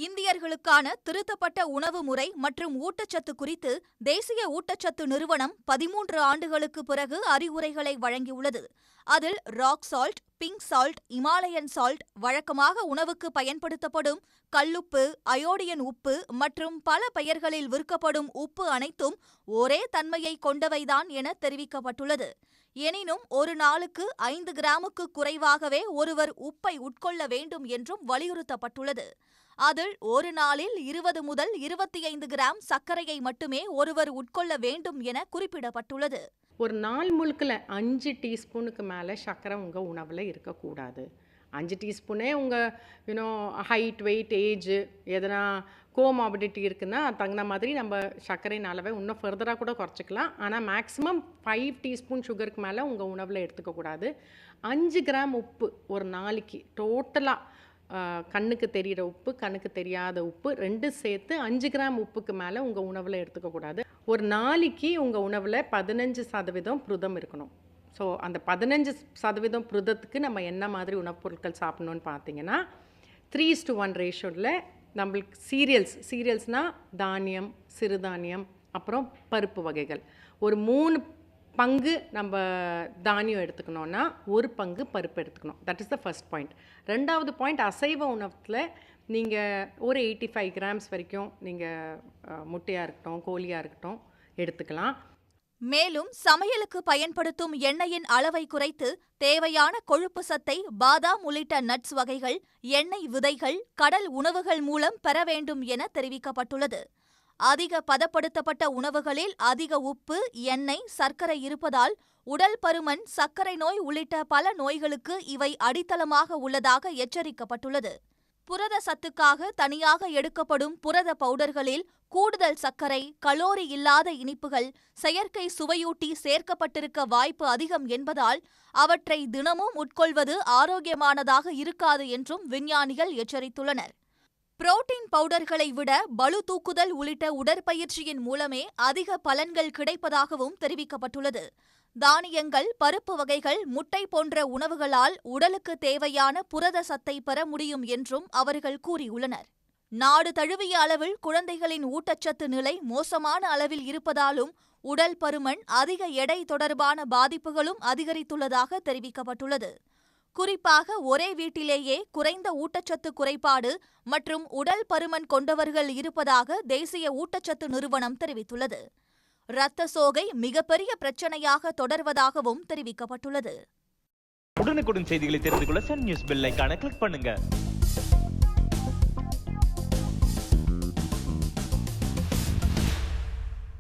இந்தியர்களுக்கான திருத்தப்பட்ட உணவு முறை மற்றும் ஊட்டச்சத்து குறித்து தேசிய ஊட்டச்சத்து நிறுவனம் 13 ஆண்டுகளுக்கு பிறகு அறிவுரைகளை வழங்கியுள்ளது. அதில் rock salt, pink salt, Himalayan salt, வழக்கமாக உணவுக்கு பயன்படுத்தப்படும் கல்லுப்பு, அயோடின் உப்பு மற்றும் பல பெயர்களில் விற்கப்படும் உப்பு அனைத்தும் ஒரே தன்மையை கொண்டவைதான் என தெரிவிக்கப்பட்டுள்ளது. எனினும் ஒரு நாளுக்கு 5 கிராமுக்கு குறைவாகவே ஒருவர் உப்பை உட்கொள்ள வேண்டும் என்றும் வலியுறுத்தப்பட்டுள்ளது. அதில் ஒரு நாளில் 20 முதல் 25 கிராம் சர்க்கரையை மட்டுமே ஒருவர் உட்கொள்ள வேண்டும் என குறிப்பிடப்பட்டுள்ளது. ஒரு நாள் முழுக்கில் 5 டீஸ்பூனுக்கு மேலே சர்க்கரை உங்கள் உணவில் இருக்கக்கூடாது. 5 டீஸ்பூனே உங்கள் ஹைட், வெயிட், ஏஜ் எதனா கோமாபிடிட்டி இருக்குன்னா தகுந்த மாதிரி நம்ம சர்க்கரையின் அளவை இன்னும் ஃபர்தராக கூட குறைச்சிக்கலாம். ஆனால் மேக்ஸிமம் 5 டீஸ்பூன் சுகருக்கு மேலே உங்கள் உணவில் எடுத்துக்கக்கூடாது. 5 கிராம் உப்பு ஒரு நாளைக்கு டோட்டலாக கண்ணுக்கு தெரிகிற உப்பு, கண்ணுக்கு தெரியாத உப்பு 2 சேர்த்து 5 கிராம் உப்புக்கு மேலே உங்கள் உணவில் எடுத்துக்கக்கூடாது. ஒரு நாளைக்கு உங்கள் உணவில் 15% புரதம் இருக்கணும். ஸோ அந்த 15% புரதத்துக்கு நம்ம என்ன மாதிரி உணவுப் பொருட்கள் சாப்பிட்ணுன்னு பார்த்தீங்கன்னா 3:1 ரேஷியோவில் நம்மளுக்கு சீரியல்ஸ்னால் தானியம், சிறுதானியம், அப்புறம் பருப்பு வகைகள் ஒரு 3 பங்கு நம்ம தானியம் எடுத்துக்கணுன்னா 1 பங்கு பருப்பு எடுத்துக்கணும். That is the first point. 2வது பாயிண்ட், அசைவ உணவில் நீங்கள் ஒரு 85 கிராம்ஸ் வரைக்கும் நீங்கள் முட்டையாக இருக்கட்டும், கோழியாக இருக்கட்டும் எடுத்துக்கலாம். மேலும் சமையலுக்கு பயன்படுத்தும் எண்ணெயின் அளவை குறைத்து தேவையான கொழுப்பு சத்தை பாதாம் உள்ளிட்ட நட்ஸ் வகைகள், எண்ணெய் விதைகள், கடல் உணவுகள் மூலம் பெற வேண்டும் என தெரிவிக்கப்பட்டுள்ளது. அதிக பதப்படுத்தப்பட்ட உணவுகளில் அதிக உப்பு, எண்ணெய், சர்க்கரை இருப்பதால் உடல் பருமன், சர்க்கரை நோய் உள்ளிட்ட பல நோய்களுக்கு இவை அடித்தளமாக உள்ளதாக எச்சரிக்கப்பட்டுள்ளது. புரத சத்துக்காக தனியாக எடுக்கப்படும் புரத பவுடர்களில் கூடுதல் சர்க்கரை, கலோரி இல்லாத இனிப்புகள், செயற்கை சுவையூட்டி சேர்க்கப்பட்டிருக்க வாய்ப்பு அதிகம் என்பதால் அவற்றை தினமும் உட்கொள்வது ஆரோக்கியமானதாக இருக்காது என்றும் விஞ்ஞானிகள் எச்சரித்துள்ளனர். புரோட்டீன் பவுடர்களை விட பளு தூக்குதல் உள்ளிட்ட உடற்பயிற்சியின் மூலமே அதிக பலன்கள் கிடைப்பதாகவும் தெரிவிக்கப்பட்டுள்ளது. தானியங்கள், பருப்பு வகைகள், முட்டை போன்ற உணவுகளால் உடலுக்கு தேவையான புரத சத்தை பெற முடியும் என்றும் அவர்கள் கூறியுள்ளனர். நாடு தழுவிய அளவில் குழந்தைகளின் ஊட்டச்சத்து நிலை மோசமான அளவில் இருப்பதாலும் உடல் பருமன், அதிக எடை தொடர்பான பாதிப்புகளும் அதிகரித்துள்ளதாக தெரிவிக்கப்பட்டுள்ளது. குறிப்பாக ஒரே வீட்டிலேயே குறைந்த ஊட்டச்சத்து குறைபாடு மற்றும் உடல் பருமன் கொண்டவர்கள் இருப்பதாக தேசிய ஊட்டச்சத்து நிறுவனம் தெரிவித்துள்ளது. இரத்த சோகை மிகப்பெரிய பிரச்சனையாக தொடர்வதாகவும் தெரிவிக்கப்பட்டுள்ளது. உடனுக்குடன் செய்திகளை தெரிந்து கொள்ள சன் நியூஸ் பெல் ஐகானை கிளிக் பண்ணுங்க.